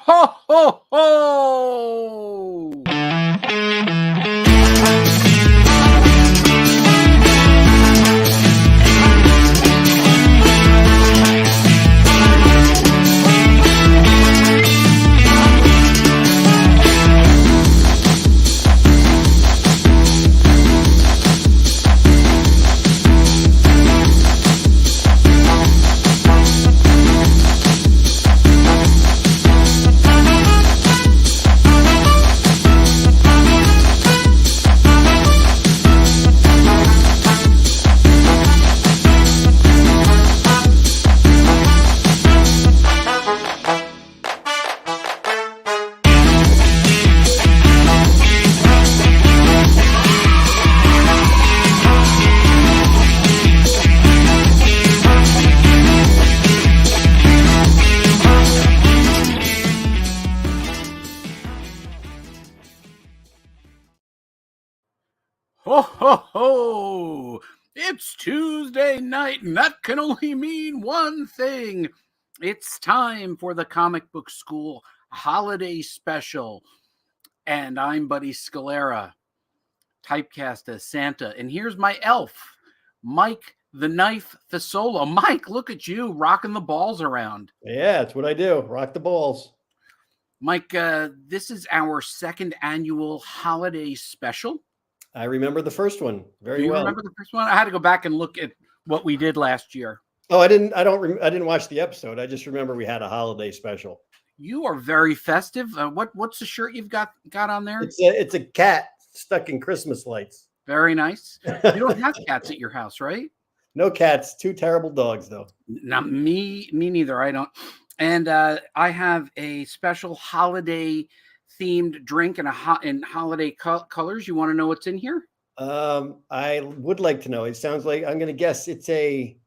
Ho, ho, ho! Ho, ho, ho! It's Tuesday night, and that can only mean one thing. It's time for the Comic Book School Holiday Special. And I'm Buddy Scalera, typecast as Santa. And here's my elf, Mike the Knife Fasolo. Mike, look at you rocking the balls around. Yeah, that's what I do. Rock the balls. Mike, this is our second annual holiday special. I remember the first one very Do you well. remember the first one? I had to go back and look at what we did last year. Oh, I didn't watch the episode. I just remember we had a holiday special. You are very festive. What's the shirt you've got on there? It's a cat stuck in Christmas lights. Very nice. You don't have cats at your house, right? No cats. Two terrible dogs, though. Not me neither. I don't. And I have a special holiday themed drink in holiday colors. You want to know what's in here? I would like to know. It sounds like I'm going to guess it's a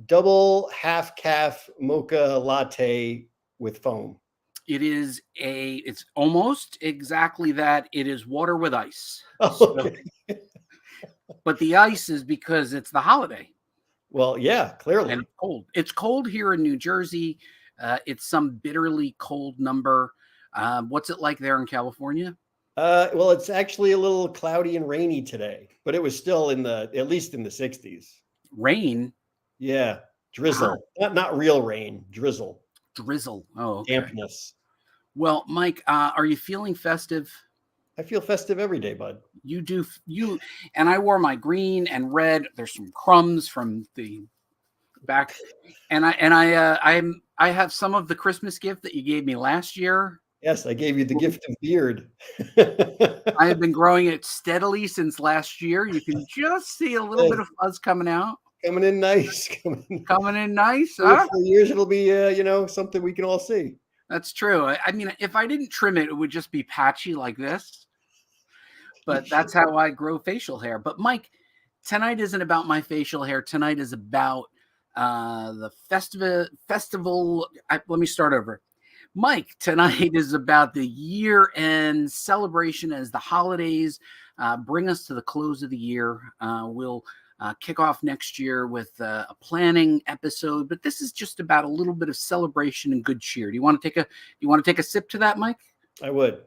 double half calf mocha latte with foam. It's almost exactly that. It is water with ice. Oh, okay. But the ice is because it's the holiday. Well, yeah, clearly. And it's cold. It's cold here in New Jersey. It's some bitterly cold number. What's it like there in California? Well, it's actually a little cloudy and rainy today, but it was still at least in the 60s. Rain? Yeah, drizzle. Not real rain, drizzle. Drizzle. Oh, okay. Dampness. Well, Mike, are you feeling festive? I feel festive every day, bud. You do. And I wore my green and red. There's some crumbs from the back, and I have some of the Christmas gift that you gave me last year. Yes, I gave you the gift of beard. I have been growing it steadily since last year. You can just see a little bit of fuzz coming out. Coming in nice. Coming in nice. Huh? For years, it'll be something we can all see. That's true. I mean, if I didn't trim it, it would just be patchy like this. But that's how I grow facial hair. But Mike, tonight isn't about my facial hair. Tonight is about the festival. Let me start over. Mike, tonight is about the year-end celebration as the holidays bring us to the close of the year. We'll kick off next year with a planning episode, but this is just about a little bit of celebration and good cheer. Do you want to take a sip to that, Mike? I would.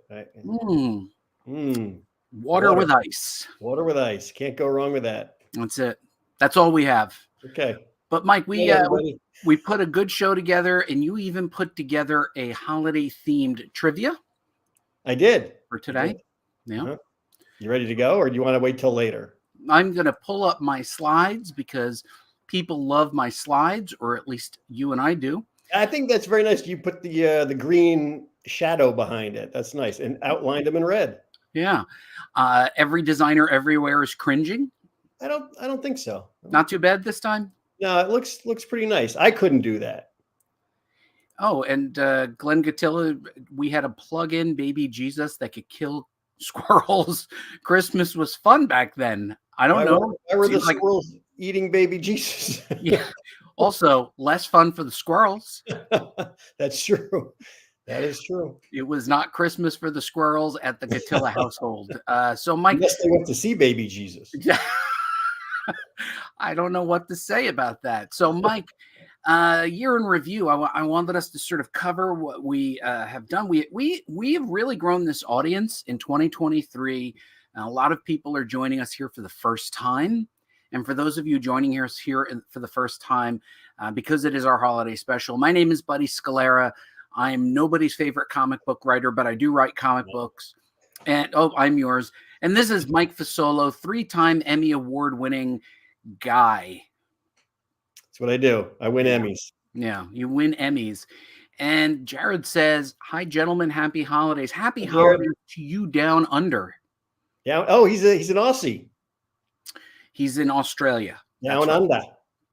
Water with ice. Water with ice. Can't go wrong with that. That's it. That's all we have. Okay. But Mike, we put a good show together, and you even put together a holiday-themed trivia. I did. For today. Yeah. Uh-huh. You ready to go, or do you want to wait till later? I'm going to pull up my slides because people love my slides, or at least you and I do. I think that's very nice. You put the green shadow behind it. That's nice, and outlined them in red. Yeah. Every designer everywhere is cringing. I don't think so. Not too bad this time. No, it looks pretty nice. I couldn't do that. Oh, and Glenn Gatilla, we had a plug-in baby Jesus that could kill squirrels. Christmas was fun back then. I don't know. Why were the squirrels eating baby Jesus? Yeah. Also, less fun for the squirrels. That's true. That is true. It was not Christmas for the squirrels at the Gatilla household. So, Mike, unless they went to see baby Jesus. Yeah. I don't know what to say about that. So, Mike, Year in review. I wanted us to sort of cover what we have done. We have really grown this audience in 2023. A lot of people are joining us here for the first time. And for those of you joining us here for the first time, because it is our holiday special, my name is Buddy Scalera. I am nobody's favorite comic book writer, but I do write comic books. And I'm yours. And this is Mike Fasolo, 3-time Emmy Award-winning guy. That's what I do. I win Emmys. Yeah, you win Emmys. And Jared says, "Hi, gentlemen. Happy holidays. Happy Hi, Jared. holidays to you down under." Yeah. Oh, he's an Aussie. He's in Australia. Down under.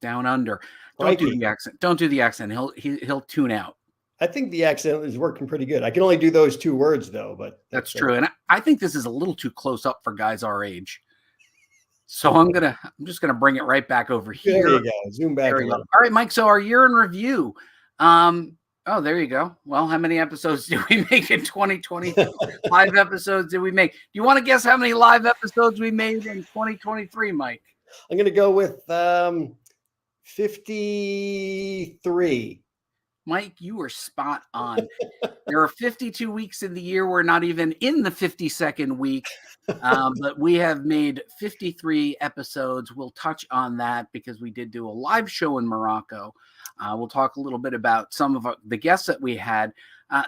Down under. Don't do the accent. Don't do the accent. He'll tune out. I think the accent is working pretty good. I can only do those 2 words though, but that's true. And I think this is a little too close up for guys our age. So I'm just gonna bring it right back over here. There you go. Zoom back. All right, Mike. So our year in review. Oh, there you go. Well, how many episodes did we make in 2020? 5 episodes did we make? Do you want to guess how many live episodes we made in 2023, Mike? I'm gonna go with 53. Mike, you were spot on. There are 52 weeks in the year. We're not even in the 52nd week, but we have made 53 episodes. We'll touch on that because we did do a live show in Morocco. We'll talk a little bit about some of the guests that we had.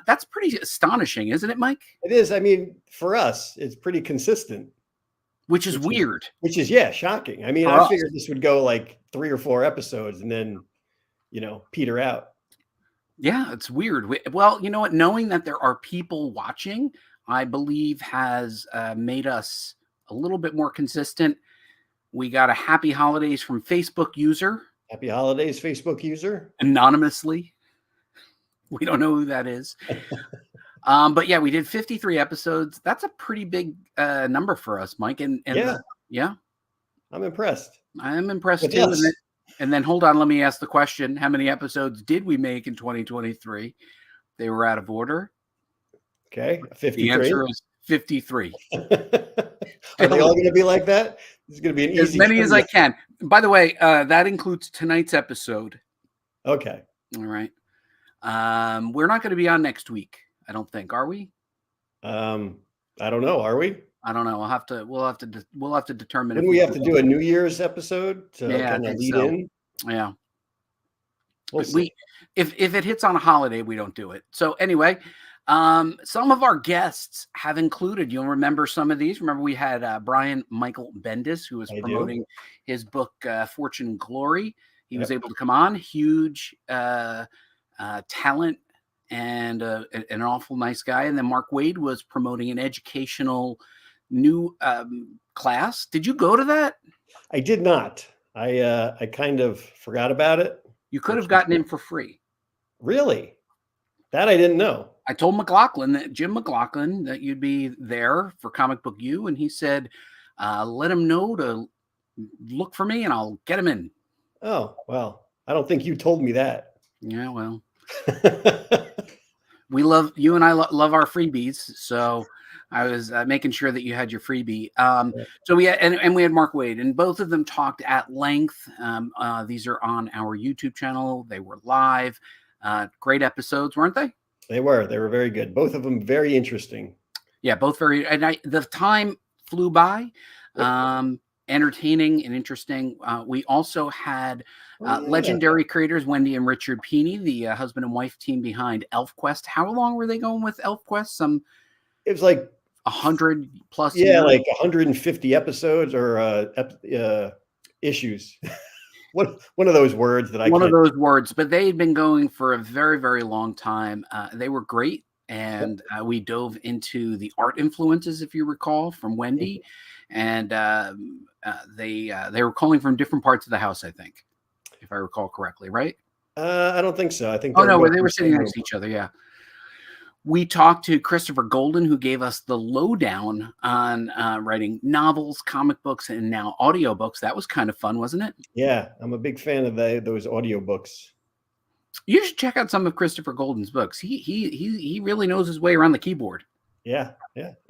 That's pretty astonishing, isn't it, Mike? It is. I mean, for us, it's pretty consistent. Which is weird. Which is, shocking. I mean, I figured this would go like 3 or 4 episodes and then, peter out. Yeah, it's weird. Well, you know what? Knowing that there are people watching, I believe has made us a little bit more consistent. We got a happy holidays from Facebook user. Happy holidays, Facebook user. Anonymously. We don't know who that is. But yeah, we did 53 episodes. That's a pretty big number for us, Mike. And yeah. I'm impressed. I am impressed too. And then hold on, let me ask the question. How many episodes did we make in 2023? They were out of order. Okay. 53. The answer is 53. Are they all going to be like that? This is going to be an easy. As many as I can. By the way, that includes tonight's episode. Okay. All right. We're not going to be on next week, I don't think. Are we? I don't know. Are we? I don't know. We'll have to determine. Didn't we have to do a New Year's episode to kind of lead in? Yeah. If it hits on a holiday, we don't do it. So anyway, some of our guests have included. You'll remember some of these. Remember we had Brian Michael Bendis, who was promoting his book Fortune and Glory. He was able to come on. Huge talent and an awful nice guy. And then Mark Wade was promoting an educational new class. Did you go to that? I did not. I kind of forgot about it. You could have gotten in for free. Really? That I didn't know. I told Jim McLaughlin, that you'd be there for Comic Book U, and he said, let him know to look for me and I'll get him in. Oh, well, I don't think you told me that. Yeah, well. You and I love our freebies, so I was making sure that you had your freebie. So we had, and we had Mark Wade, and both of them talked at length. These are on our YouTube channel. They were live. Great episodes, weren't they? They were very good. Both of them very interesting. Yeah, both very. And the time flew by. Entertaining and interesting. We also had legendary creators Wendy and Richard Pini, the husband and wife team behind ElfQuest. How long were they going with ElfQuest? It was like 100 plus. Yeah, like 150 episodes or issues. One of those words that one of those words. But they had been going for a very, very long time. They were great. And we dove into the art influences, if you recall, from Wendy. And they were calling from different parts of the house, I think, if I recall correctly, right? I don't think so. I think they were sitting next to each other. Yeah. We talked to Christopher Golden, who gave us the lowdown on writing novels, comic books, and now audiobooks. That was kind of fun, wasn't it? Yeah, I'm a big fan of those audiobooks. You should check out some of Christopher Golden's books. He really knows his way around the keyboard. Yeah,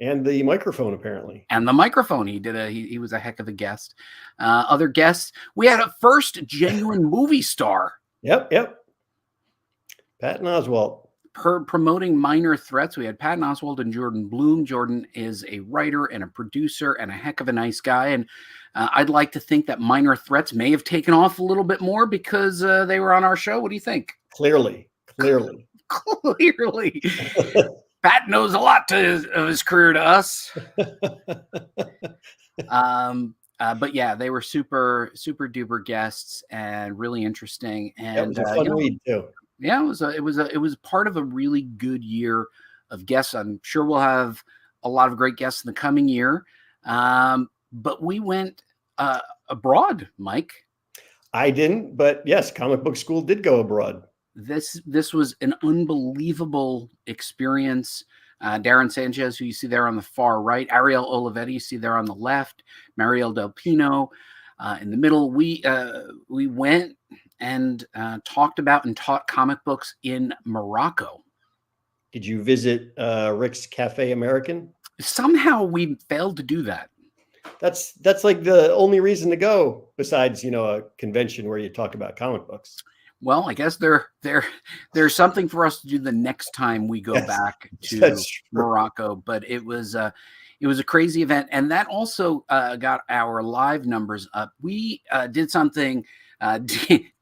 and the microphone apparently. And the microphone, he was a heck of a guest. Other guests, we had a first genuine movie star. Yep. Patton Oswalt. Promoting Minor Threats, we had Patton Oswalt and Jordan Bloom. Jordan is a writer and a producer and a heck of a nice guy. And I'd like to think that Minor Threats may have taken off a little bit more because they were on our show. What do you think? Clearly. Clearly. Pat knows a lot of his career to us. But yeah, they were super duper guests and really interesting. And it was a fun read too. Yeah, it was part of a really good year of guests. I'm sure we'll have a lot of great guests in the coming year. But we went abroad, Mike. I didn't, but yes, Comic Book School did go abroad. This was an unbelievable experience. Darren Sanchez, who you see there on the far right, Ariel Olivetti, you see there on the left, Mariel Del Pino in the middle. We went and talked about and taught comic books in Morocco. Did you visit Rick's Cafe American? Somehow we failed to do that. That's like the only reason to go, besides a convention where you talk about comic books. Well, I guess there's something for us to do the next time we go back to Morocco. But it was a crazy event, and that also got our live numbers up. We did something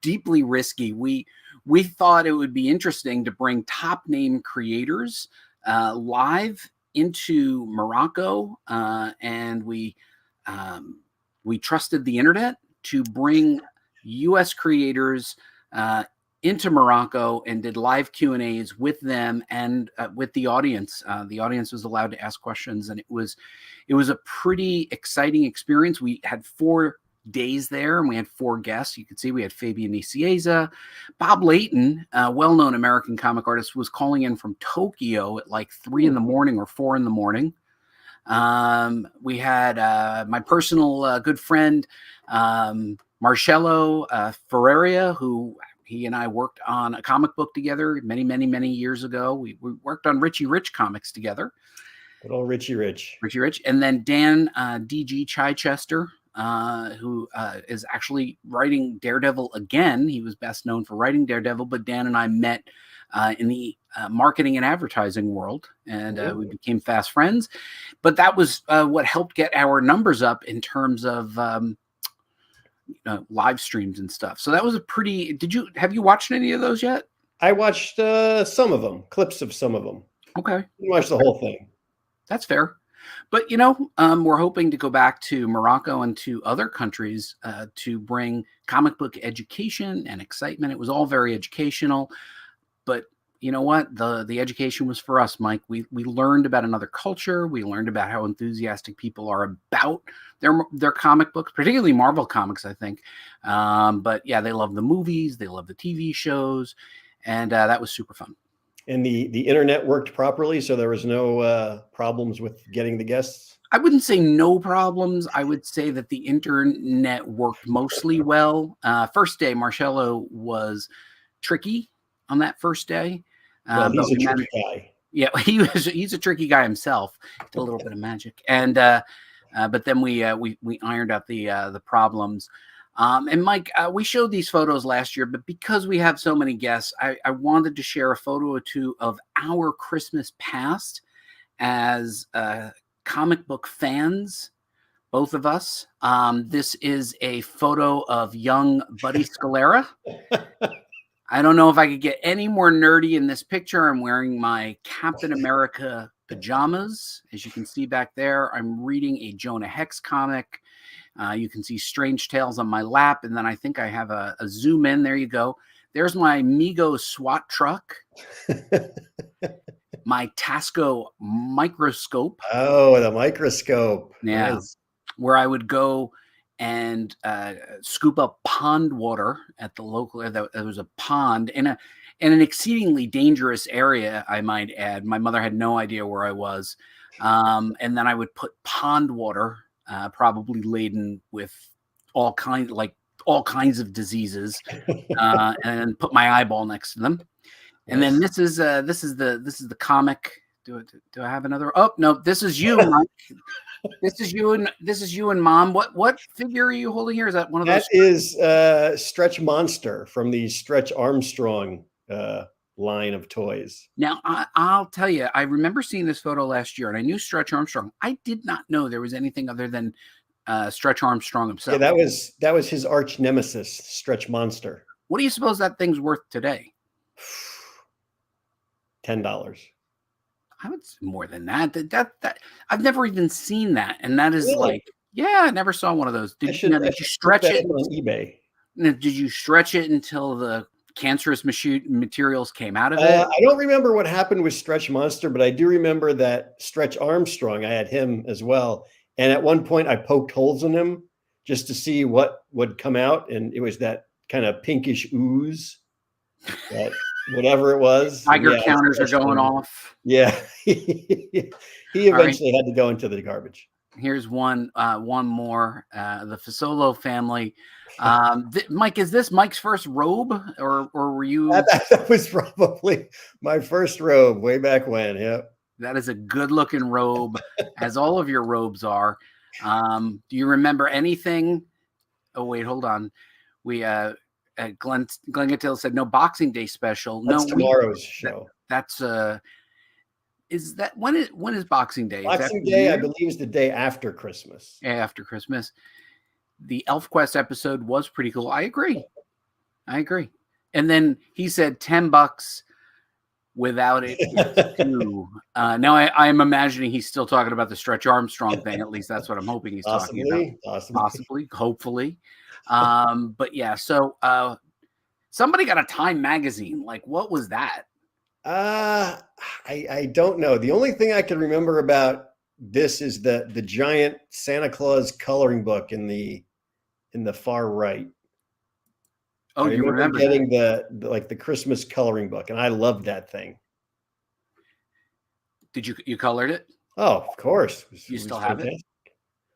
deeply risky. We thought it would be interesting to bring top name creators live into Morocco, and we trusted the internet to bring U.S. creators into Morocco and did live Q&As with them and with the audience. The audience was allowed to ask questions, and it was a pretty exciting experience. We had 4 days there, and we had 4 guests. You could see we had Fabian Nicieza. Bob Layton, a well-known American comic artist, was calling in from Tokyo at like 3 in the morning or 4 in the morning. We had my personal good friend, Marcello Ferreira, who he and I worked on a comic book together many years ago. We worked on Richie Rich comics together. Good old Richie Rich. And then Dan D.G. Chichester, who is actually writing Daredevil again. He was best known for writing Daredevil, but Dan and I met in the marketing and advertising world, and we became fast friends. But that was what helped get our numbers up in terms of live streams and stuff. So that was a pretty. Have you watched any of those yet? I watched some of them, clips of some of them. Okay, didn't watch the whole thing. That's fair. But we're hoping to go back to Morocco and to other countries to bring comic book education and excitement. It was all very educational, but you know what? The education was for us, Mike. We learned about another culture. We learned about how enthusiastic people are about their comic books, particularly Marvel comics, I think. But yeah, they love the movies, they love the TV shows, and that was super fun. And the internet worked properly, so there was no problems with getting the guests? I wouldn't say no problems. I would say that the internet worked mostly well. First day, Marcello was tricky on that first day. Well, he's a tricky guy. Yeah, he's a tricky guy himself. Did a little bit of magic, and but then we ironed out the problems. And Mike, we showed these photos last year, but because we have so many guests, I wanted to share a photo or two of our Christmas past as comic book fans, both of us. This is a photo of young Buddy Scalera. I don't know if I could get any more nerdy in this picture. I'm wearing my Captain America pajamas. As you can see back there, I'm reading a Jonah Hex comic. You can see Strange Tales on my lap, and then I think I have a zoom in. There you go. There's my Mego SWAT truck. My Tasco microscope. Oh, the microscope. Yeah. Nice. Where I would go and scoop up pond water at the local. There was a pond in an exceedingly dangerous area, I might add. My mother had no idea where I was. And then I would put pond water, probably laden with all kinds of diseases, and put my eyeball next to them. And then this is the comic Do I have another? Oh no, this is you, Mike. This is you and Mom. What figure are you holding here? Is that one of That those? is Stretch Monster from the Stretch Armstrong line of toys. Now I'll tell you, I remember seeing this photo last year, and I knew Stretch Armstrong. I did not know there was anything other than Stretch Armstrong Yeah, himself. that was his arch nemesis, Stretch Monster. What do you suppose that thing's worth today? $10. I would say more than that. That I've never even seen that, and that is Really? like, yeah, I never saw one of those. I Did should you look stretch that it? up on eBay. Did you stretch it until the cancerous materials came out of it? I don't remember what happened with Stretch Monster, but I do remember that Stretch Armstrong, I had him as well. And at one point, I poked holes in him just to see what would come out. And it was that kind of pinkish ooze, that whatever it was. And Tiger yeah, counters are going off. yeah. He All right, eventually had to go into the garbage. here's one more. The Fasolo family. Mike, is this Mike's first robe, or were you? That was probably my first robe way back when. Yeah. That is a good looking robe, as all of your robes are. Do you remember anything? Oh wait, hold on. We Glenn Gatil said no Boxing Day special. That's No, tomorrow's show. that's is that when is Boxing Day? Boxing Day, I believe, is the day after Christmas. After Christmas. The ElfQuest episode was pretty cool. I agree. And then he said $10 without it. Now I am imagining he's still talking about the Stretch Armstrong thing. At least that's what I'm hoping he's talking about. Possibly, hopefully. But yeah, so somebody got a Time magazine. Like, what was that? I don't know. The only thing I can remember about this is the giant Santa Claus coloring book in the far right. Oh, you remember getting the Christmas coloring book, and I loved that thing. Did you colored it? Oh, of course. You still have it?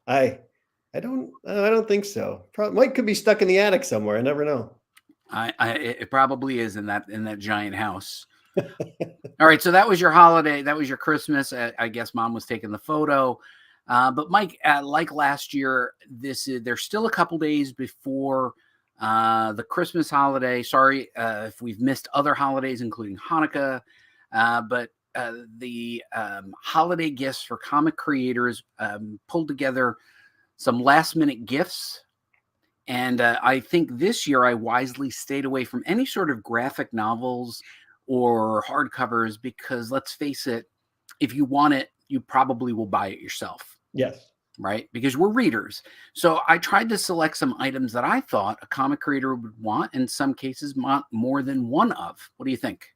I don't think so. Mike could be stuck in the attic somewhere. I never know. It probably is in that giant house. All right, so that was your holiday. That was your Christmas. I guess Mom was taking the photo. But Mike, like last year, there's still a couple days before the Christmas holiday. Sorry if we've missed other holidays, including Hanukkah. But the holiday gifts for comic creators pulled together some last-minute gifts. And I think this year I wisely stayed away from any sort of graphic novels or hardcovers because, let's face it, if you want it, you probably will buy it yourself. Yes. Right? Because we're readers. So I tried to select some items that I thought a comic creator would want, in some cases want more than one of. What do you think?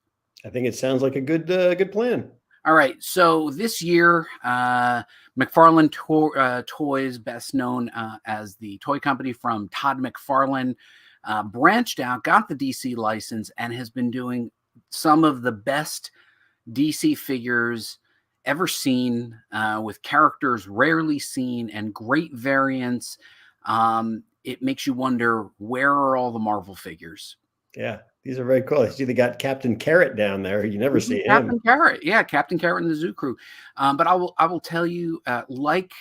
I think it sounds like a good plan. All right. So this year, McFarlane Toys, best known as the toy company from Todd McFarlane, branched out, got the DC license, and has been doing some of the best DC figures ever seen, with characters rarely seen and great variants. It makes you wonder, where are all the Marvel figures? Yeah, these are very cool. I see they got Captain Carrot down there. You never see Captain him. Carrot. Yeah, Captain Carrot and the Zoo Crew. But I will tell you, like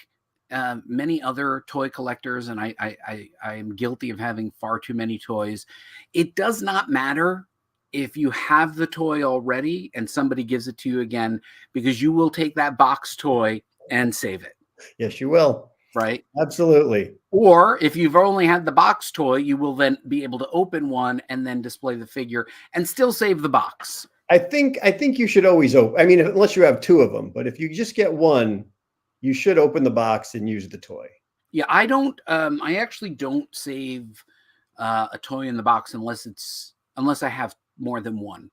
many other toy collectors, and I am guilty of having far too many toys. It does not matter if you have the toy already and somebody gives it to you again, because you will take that box toy and save it. Yes, you will. Right? Absolutely. Or if you've only had the box toy, you will then be able to open one and then display the figure and still save the box. I think you should always open. I mean, unless you have two of them, but if you just get one, you should open the box and use the toy. Yeah, I don't. I actually don't save a toy in the box unless I have more than one.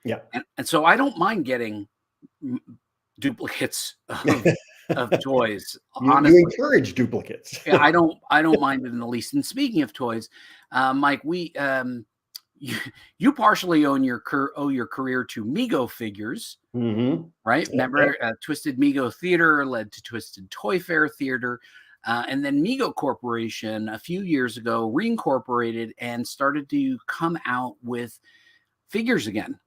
Yeah, and so I don't mind getting duplicates of toys. You encourage duplicates. Yeah, I don't mind it in the least. And speaking of toys, Mike, you partially owe your career to Mego figures, right? Remember, Twisted Mego Theater led to Twisted Toy Fair Theater, and then Mego Corporation a few years ago reincorporated and started to come out with figures again.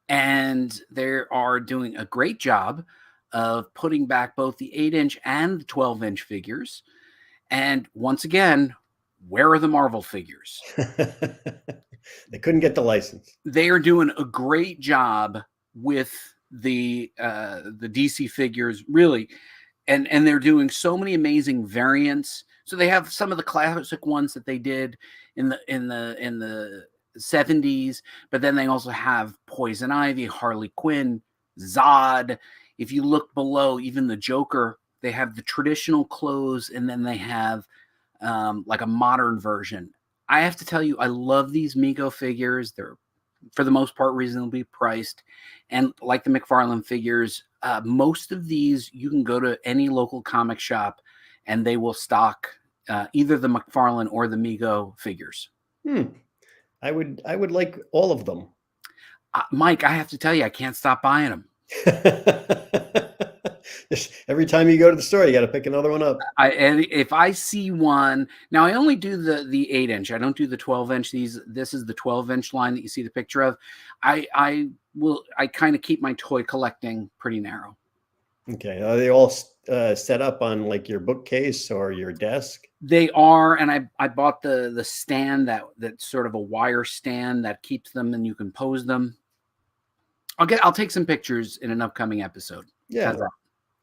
And and they are doing a great job of putting back both the 8-inch and the 12-inch figures. And once again, where are the Marvel figures? They couldn't get the license. They are doing a great job with the DC figures, really, and they're doing so many amazing variants. So they have some of the classic ones that they did in the 70s, but then they also have Poison Ivy, Harley Quinn, Zod. If you look below, even the Joker, they have the traditional clothes, and then they have like a modern version. I have to tell you, I love these Mego figures. They're, for the most part, reasonably priced. And like the McFarlane figures, most of these, you can go to any local comic shop and they will stock either the McFarlane or the Mego figures. I would like all of them. Mike, I have to tell you, I can't stop buying them. Every time you go to the store, you got to pick another one up. And if I see one, now I only do the 8-inch. I don't do the 12-inch. This is the 12-inch line that you see the picture of. I kind of keep my toy collecting pretty narrow. Okay, are they all set up on like your bookcase or your desk? They are, and I bought the stand that's sort of a wire stand that keeps them, and you can pose them. I'll take some pictures in an upcoming episode. Yeah,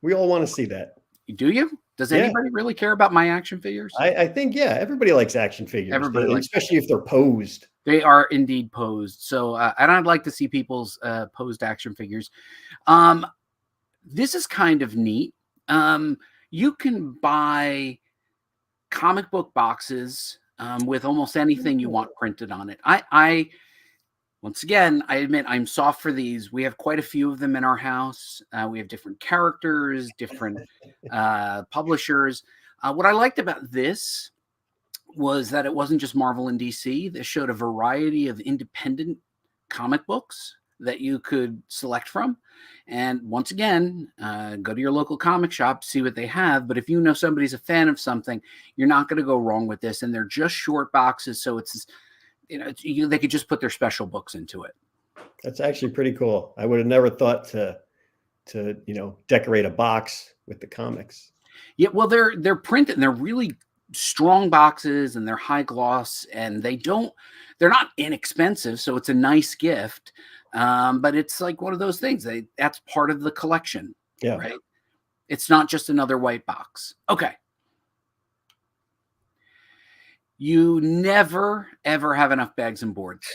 we all want to see that. Do you? Does anybody really care about my action figures? I think, yeah, everybody likes action figures. Everybody likes, especially if they're posed. They are indeed posed. So, and I'd like to see people's posed action figures. This is kind of neat. You can buy comic book boxes with almost anything you want printed on it. Once again, I admit I'm soft for these. We have quite a few of them in our house. We have different characters, different publishers. What I liked about this was that it wasn't just Marvel and DC. This showed a variety of independent comic books that you could select from. And once again, go to your local comic shop, see what they have. But if you know somebody's a fan of something, you're not going to go wrong with this. And they're just short boxes, so it's, they could just put their special books into it. That's actually pretty cool. I would have never thought to decorate a box with the comics. Yeah, well, they're printed and they're really strong boxes and they're high gloss and they're not inexpensive, so it's a nice gift. But it's like one of those things. That's part of the collection. Yeah. Right. It's not just another white box. Okay. You never, ever have enough bags and boards.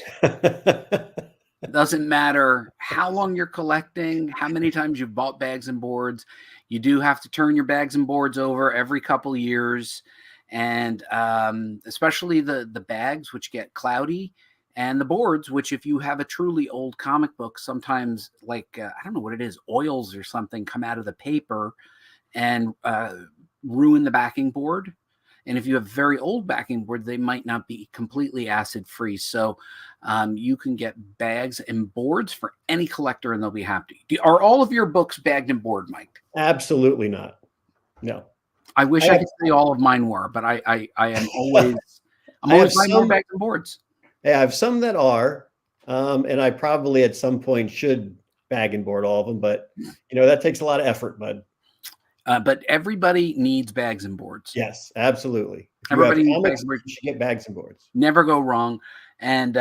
Doesn't matter how long you're collecting, how many times you've bought bags and boards. You do have to turn your bags and boards over every couple of years. And especially the bags, which get cloudy, and the boards, which if you have a truly old comic book, sometimes I don't know what it is, oils or something come out of the paper and ruin the backing board. And if you have very old backing board, they might not be completely acid free. So you can get bags and boards for any collector and they'll be happy. Are all of your books bagged and board, Mike? Absolutely not. No. I wish I could say all of mine were, but I am always, I'm always buying more bags and boards. Yeah, I have some that are, and I probably at some point should bag and board all of them, but that takes a lot of effort, bud. But everybody needs bags and boards. Yes, absolutely. Everybody needs bags and boards. You should get bags and boards. Never go wrong. And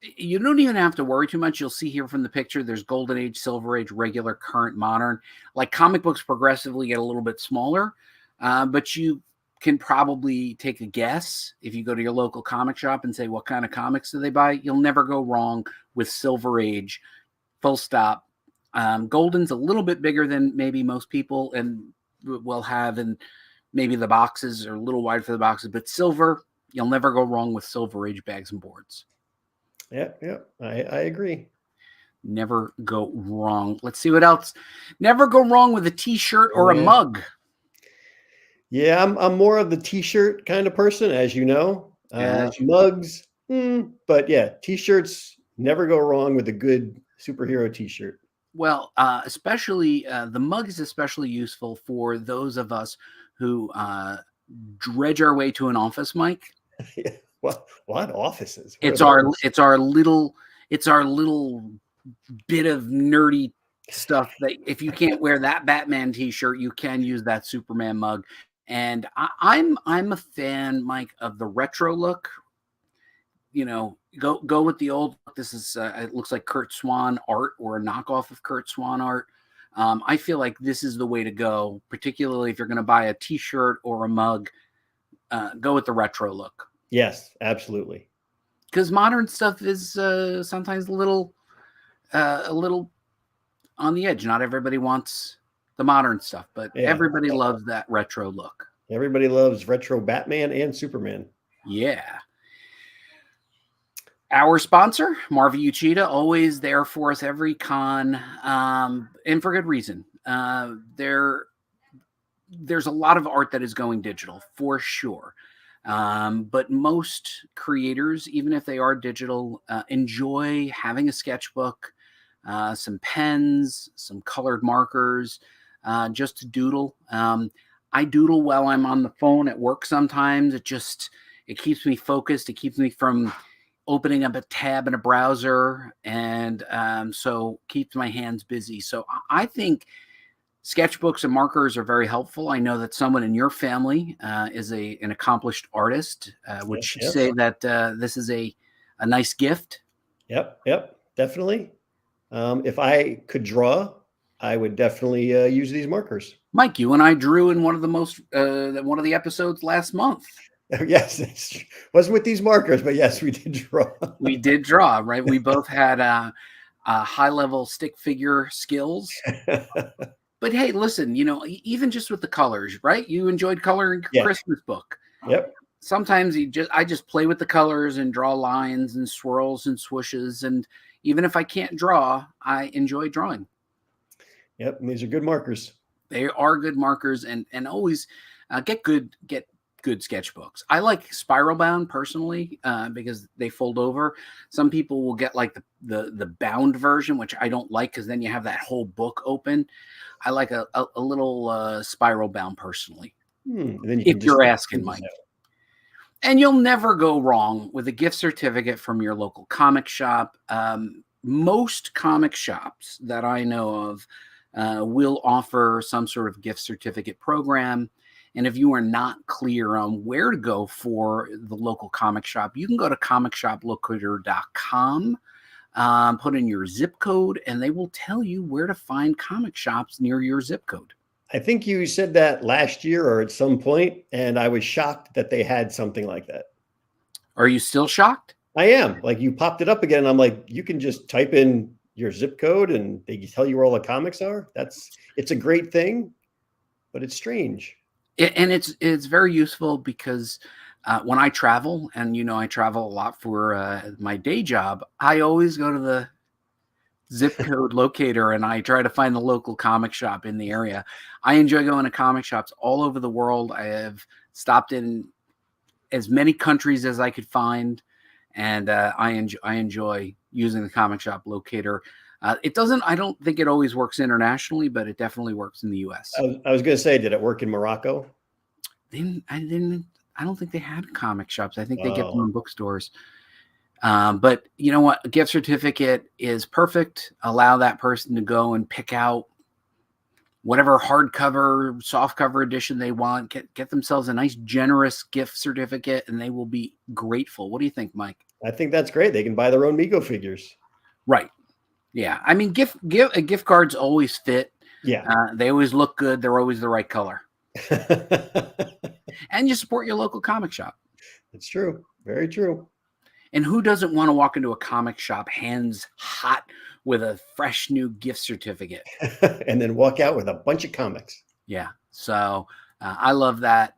you don't even have to worry too much. You'll see here from the picture, there's Golden Age, Silver Age, regular, current, modern. Like comic books progressively get a little bit smaller, but you can probably take a guess if you go to your local comic shop and say, what kind of comics do they buy? You'll never go wrong with Silver Age, full stop. Golden's a little bit bigger than maybe most people and will have, and maybe the boxes are a little wide for the boxes, but silver, you'll never go wrong with Silver Age bags and boards. Yeah, I agree. Never go wrong. Let's see what else. Never go wrong with a t-shirt or a mug. Yeah, I'm more of the t-shirt kind of person, as you know. Mugs, but yeah, t-shirts, never go wrong with a good superhero t-shirt. Well, especially the mug is especially useful for those of us who dredge our way to an office, Mike. Yeah. What offices? It's our little bit of nerdy stuff that if you can't wear that Batman t-shirt, you can use that Superman mug. And I'm a fan, Mike, of the retro look. You know, go with the old. This is it looks like Kurt Swan art or a knockoff of Kurt Swan art. I feel like this is the way to go, particularly if you're going to buy a t-shirt or a mug. Go with the retro look. Yes, absolutely. Because modern stuff is sometimes a little on the edge. Not everybody wants the modern stuff, but everybody loves that retro look. Everybody loves retro Batman and Superman. Yeah. Our sponsor, Marva Uchida, always there for us every con, and for good reason. There's a lot of art that is going digital, for sure. But most creators, even if they are digital, enjoy having a sketchbook, some pens, some colored markers, just to doodle. I doodle while I'm on the phone at work sometimes. It keeps me focused. It keeps me from opening up a tab in a browser, and so keeps my hands busy. So I think sketchbooks and markers are very helpful. I know that someone in your family is an accomplished artist. Would you say that this is a nice gift? Yep, definitely. If I could draw, I would definitely use these markers. Mike, you and I drew in one of the episodes last month. Yes, it wasn't with these markers, but yes, we did draw. We did draw, right? We both had high-level stick figure skills. But hey, listen, you know, even just with the colors, right? You enjoyed coloring your Christmas book. Yep. Sometimes I just play with the colors and draw lines and swirls and swooshes. And even if I can't draw, I enjoy drawing. Yep, and these are good markers. They are good markers, and always get good sketchbooks. I like spiral bound personally because they fold over. Some people will get like the bound version, which I don't like because then you have that whole book open. I like a little spiral bound personally. Then if you're asking, Mike. And you'll never go wrong with a gift certificate from your local comic shop. Most comic shops that I know of will offer some sort of gift certificate program. And if you are not clear on where to go for the local comic shop, you can go to comicshoplocator.com, put in your zip code, and they will tell you where to find comic shops near your zip code. I think you said that last year or at some point, and I was shocked that they had something like that. Are you still shocked? I am. Like, you popped it up again, and I'm like, you can just type in your zip code and they tell you where all the comics are. It's a great thing, but it's strange. And it's very useful because when I travel, and you know I travel a lot for my day job, I always go to the zip code locator and I try to find the local comic shop in the area. I enjoy going to comic shops all over the world. I have stopped in as many countries as I could find, and I enjoy using the comic shop locater. I don't think it always works internationally, but it definitely works in the US. I was going to say, did it work in Morocco? I don't think they had comic shops. I think they get them in bookstores. But you know what? A gift certificate is perfect. Allow that person to go and pick out whatever hardcover, softcover edition they want. Get themselves a nice, generous gift certificate, and they will be grateful. What do you think, Mike? I think that's great. They can buy their own Mego figures. Right. Yeah. I mean, gift cards always fit. Yeah. They always look good. They're always the right color. And you support your local comic shop. It's true. Very true. And who doesn't want to walk into a comic shop hands hot with a fresh new gift certificate? And then walk out with a bunch of comics. Yeah. So I love that.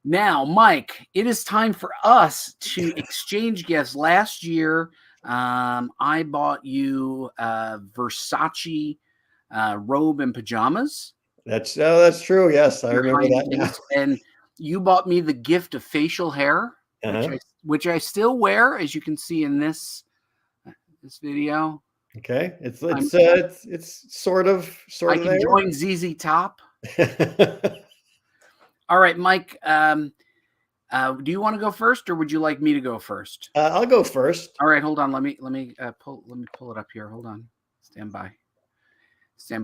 Now, Mike, it is time for us to exchange gifts. Last year, I bought you Versace robe and pajamas. That's true. Yes, I remember that now. And you bought me the gift of facial hair, which I still wear, as you can see in this video. Okay, it's sort of. I can join ZZ Top. All right, Mike. Do you want to go first, or would you like me to go first? I'll go first. All right, hold on. Let me pull it up here. Hold on. Stand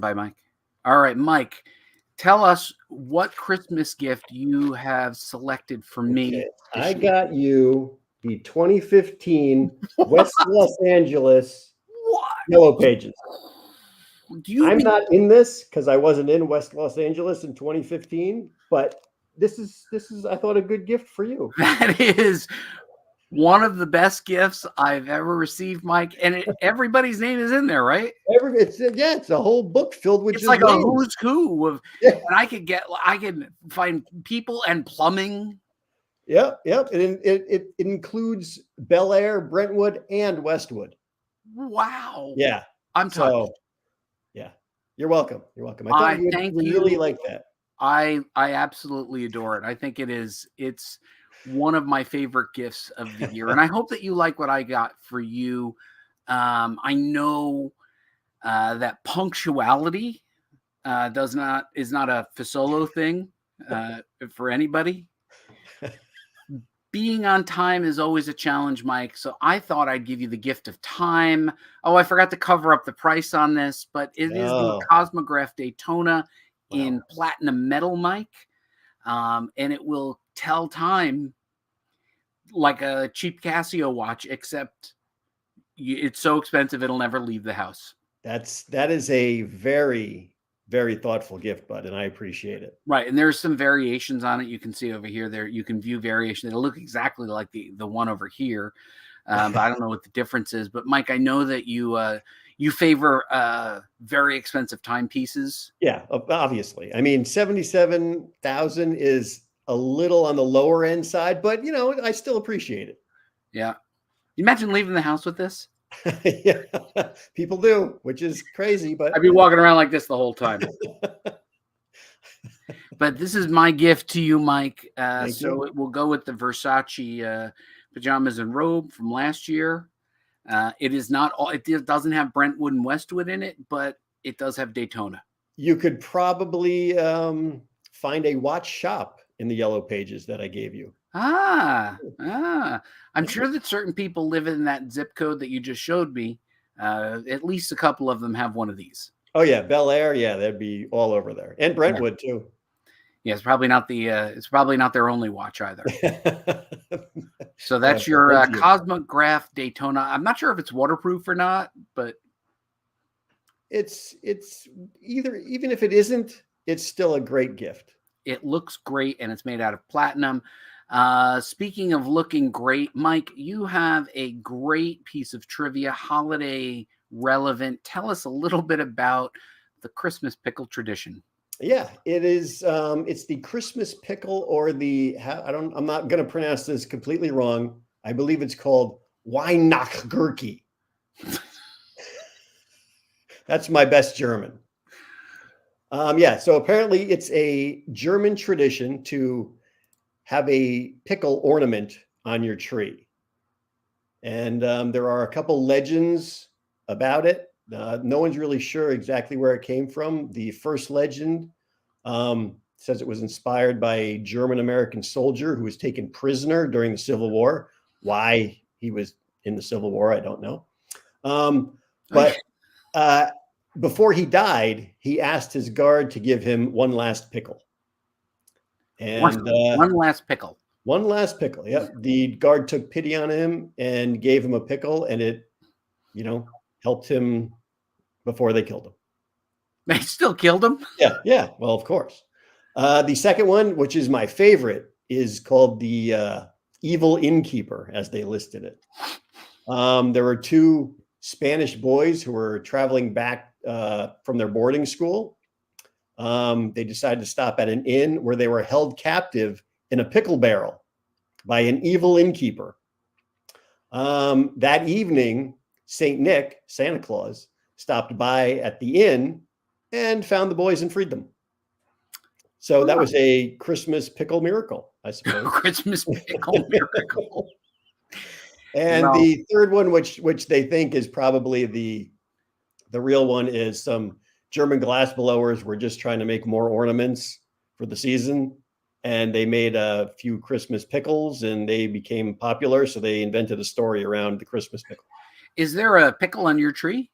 by, Mike. All right, Mike. Tell us what Christmas gift you have selected for me Okay. I this year. got you the 2015 West Los Angeles What? Yellow Pages. Do you I'm mean not in this because I wasn't in West Los Angeles in 2015, but this is I thought a good gift for you. that is one of the best gifts I've ever received, Mike? And everybody's name is in there, right? It's a whole book filled with It's just like a names. who's who of, Yeah. and I can find people and plumbing. Yep. It includes Bel Air, Brentwood, and Westwood. Wow. Yeah. I'm touched. So, yeah. You're welcome. You're welcome. I thought I you thank would really you. like that. I absolutely adore it. I think it's one of my favorite gifts of the year. And I hope that you like what I got for you. I know that punctuality is not a Fasolo thing for anybody. Being on time is always a challenge, Mike. So I thought I'd give you the gift of time. Oh, I forgot to cover up the price on this, but it is the Oh, Cosmograph Daytona wow. in platinum metal, Mike. And it will tell time like a cheap Casio watch, except it's so expensive it'll never leave the house. That is a very, very thoughtful gift, bud, and I appreciate it. Right, and there's some variations on it. You can see over here. There, you can view variation. It'll look exactly like the one over here, but I don't know what the difference is. But Mike, I know that you favor very expensive timepieces. Yeah, obviously. I mean, 77,000 is a little on the lower end side, but I still appreciate it. Yeah, you imagine leaving the house with this? Yeah, people do, which is crazy, but I'd be walking around like this the whole time. But this is my gift to you, Mike. Thank So you. it will go with the Versace pajamas and robe from last year. It is not all. It doesn't have Brentwood and Westwood in it, but it does have Daytona. You could probably find a watch shop in the yellow pages that I gave you. I'm sure that certain people live in that zip code that you just showed me. At least a couple of them have one of these. Oh yeah, Bel Air, yeah, that'd be all over there, and Brentwood too. Yeah, it's probably not it's probably not their only watch either. So that's Yeah, your thank you. Cosmograph Daytona. I'm not sure if it's waterproof or not, but It's even if it isn't, it's still a great gift. it looks great and it's made out of platinum. Speaking of looking great, Mike, you have a great piece of trivia, holiday relevant. Tell us a little bit about the Christmas pickle tradition. Yeah, it is. It's the Christmas pickle, or I'm not going to pronounce this completely wrong. I believe it's called Weihnachtsgurke. That's my best German. Yeah, so apparently it's a German tradition to have a pickle ornament on your tree. And there are a couple legends about it. No one's really sure exactly where it came from. The first legend says it was inspired by a German-American soldier who was taken prisoner during the Civil War. Why he was in the Civil War, I don't know. But before he died, he asked his guard to give him one last pickle. And one last pickle. One last pickle. Yep. The guard took pity on him and gave him a pickle, and it, helped him before they killed him. They still killed him? Yeah. Well, of course. The second one, which is my favorite, is called the Evil Innkeeper, as they listed it. There were two Spanish boys who were traveling back from their boarding school. They decided to stop at an inn where they were held captive in a pickle barrel by an evil innkeeper. That evening, St. Nick, Santa Claus, stopped by at the inn and found the boys and freed them. So that was a Christmas pickle miracle, I suppose. Christmas pickle miracle. And the third one, which they think is probably the real one, is some German glass blowers were just trying to make more ornaments for the season. and they made a few Christmas pickles, and they became popular. So they invented a story around the Christmas pickle. Is there a pickle on your tree?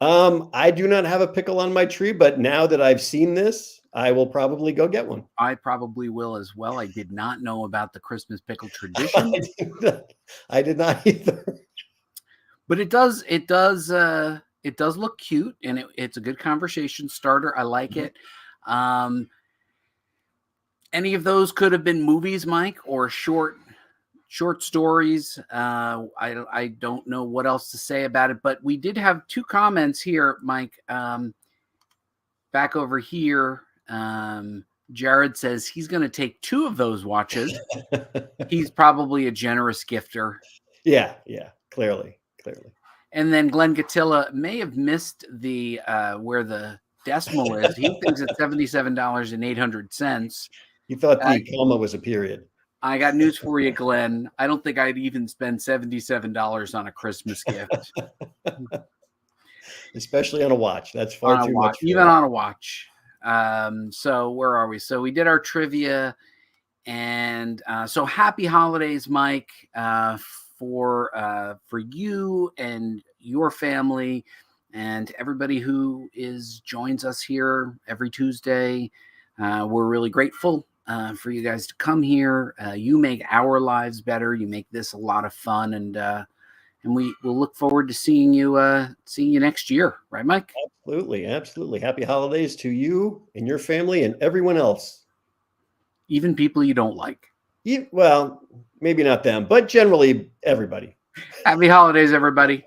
I do not have a pickle on my tree, but now that I've seen this, I will probably go get one. I probably will as well. I did not know about the Christmas pickle I tradition, did not either. but it does look cute, and it's a good conversation starter. I like it. Any of those could have been movies, Mike, or short stories. I don't know what else to say about it, but we did have two comments here, Mike. Back over here, Jared says he's going to take 2 of those watches. He's probably a generous gifter. Yeah, clearly. And then Glenn Gatilla may have missed the where the decimal is. He thinks it's $77.800. He thought the comma was a period. I got news for you, Glenn. I don't think I'd even spend $77 on a Christmas gift. Especially on a watch. That's far too much. Even on a watch. So where are we? So we did our trivia. And so happy holidays, Mike, for you and your family and everybody who joins us here every Tuesday. We're really grateful for you guys to come here. You make our lives better. You make this a lot of fun, and we will look forward to seeing you next year, right, Mike? Absolutely. Happy holidays to you and your family and everyone else. Even people you don't like. Well, maybe not them, but generally everybody. Happy holidays, everybody.